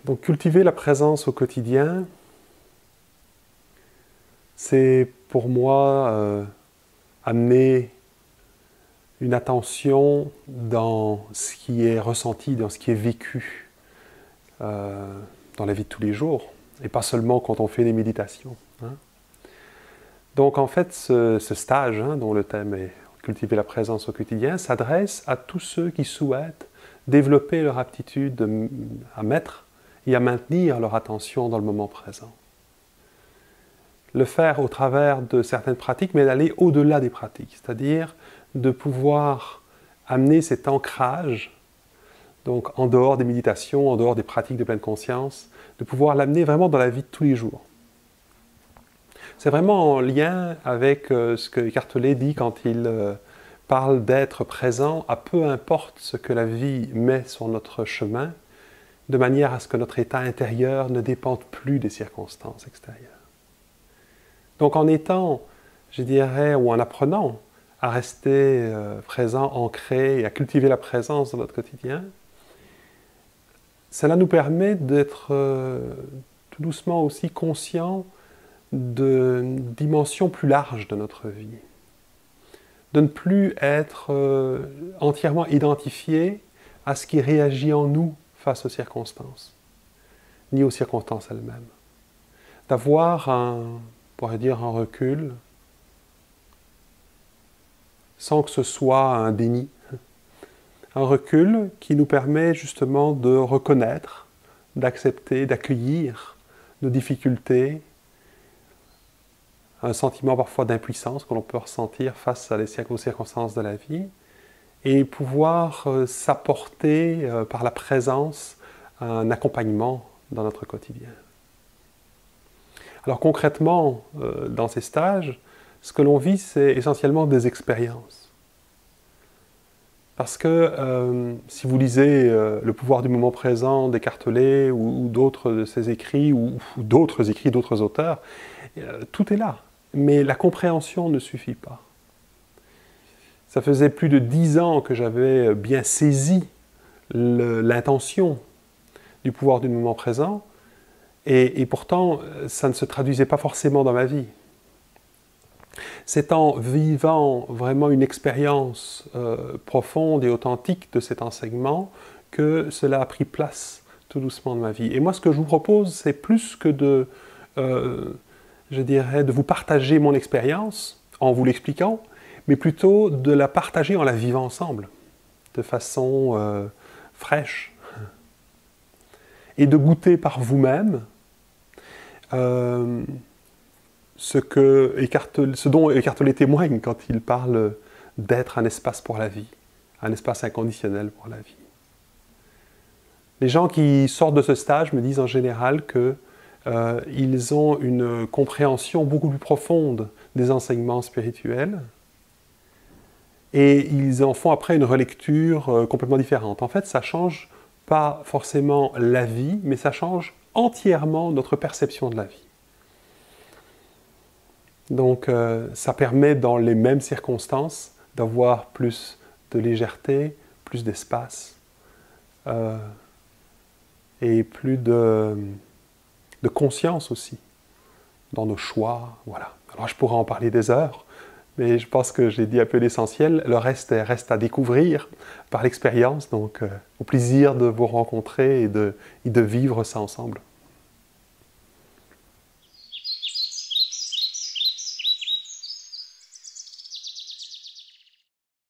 Donc cultiver la présence au quotidien, c'est pour moi amener une attention dans ce qui est ressenti, dans ce qui est vécu dans la vie de tous les jours, et pas seulement quand on fait des méditations. Hein. Donc en fait, ce stage, dont le thème est « Cultiver la présence au quotidien », s'adresse à tous ceux qui souhaitent développer leur aptitude à mettre et à maintenir leur attention dans le moment présent. Le faire au travers de certaines pratiques, mais d'aller au-delà des pratiques, c'est-à-dire de pouvoir amener cet ancrage, donc en dehors des méditations, en dehors des pratiques de pleine conscience, de pouvoir l'amener vraiment dans la vie de tous les jours. C'est vraiment en lien avec ce que Eckhart Tolle dit quand il parle d'être présent à peu importe ce que la vie met sur notre chemin, de manière à ce que notre état intérieur ne dépende plus des circonstances extérieures. Donc en étant, je dirais, ou en apprenant à rester présent, ancré et à cultiver la présence dans notre quotidien, cela nous permet d'être tout doucement aussi conscients d'une dimension plus large de notre vie. De ne plus être entièrement identifié à ce qui réagit en nous face aux circonstances, ni aux circonstances elles-mêmes. D'avoir on pourrait dire un recul, sans que ce soit un déni. Un recul qui nous permet justement de reconnaître, d'accepter, d'accueillir nos difficultés, un sentiment parfois d'impuissance que l'on peut ressentir face aux circonstances de la vie, et pouvoir s'apporter par la présence un accompagnement dans notre quotidien. Alors concrètement, dans ces stages, ce que l'on vit, c'est essentiellement des expériences. Parce que si vous lisez Le pouvoir du moment présent d'Eckhart Tolle ou d'autres de ses écrits, ou d'autres écrits d'autres auteurs, tout est là. Mais la compréhension ne suffit pas. Ça faisait plus de 10 ans que j'avais bien saisi l'intention du pouvoir du moment présent, et pourtant, ça ne se traduisait pas forcément dans ma vie. C'est en vivant vraiment une expérience profonde et authentique de cet enseignement que cela a pris place tout doucement dans ma vie. Et moi, ce que je vous propose, c'est plus que de, je dirais, de vous partager mon expérience en vous l'expliquant, mais plutôt de la partager en la vivant ensemble, de façon fraîche, et de goûter par vous-même ce dont Eckhart Tolle témoigne quand il parle d'être un espace pour la vie, un espace inconditionnel pour la vie. Les gens qui sortent de ce stage me disent en général qu'ils ont une compréhension beaucoup plus profonde des enseignements spirituels et ils en font après une relecture complètement différente. En fait, ça ne change pas forcément la vie, mais ça change entièrement notre perception de la vie. Donc ça permet dans les mêmes circonstances d'avoir plus de légèreté, plus d'espace et plus de conscience aussi dans nos choix. Voilà. Alors je pourrais en parler des heures, mais je pense que j'ai dit un peu l'essentiel. Le reste à découvrir par l'expérience, donc au plaisir de vous rencontrer et de vivre ça ensemble.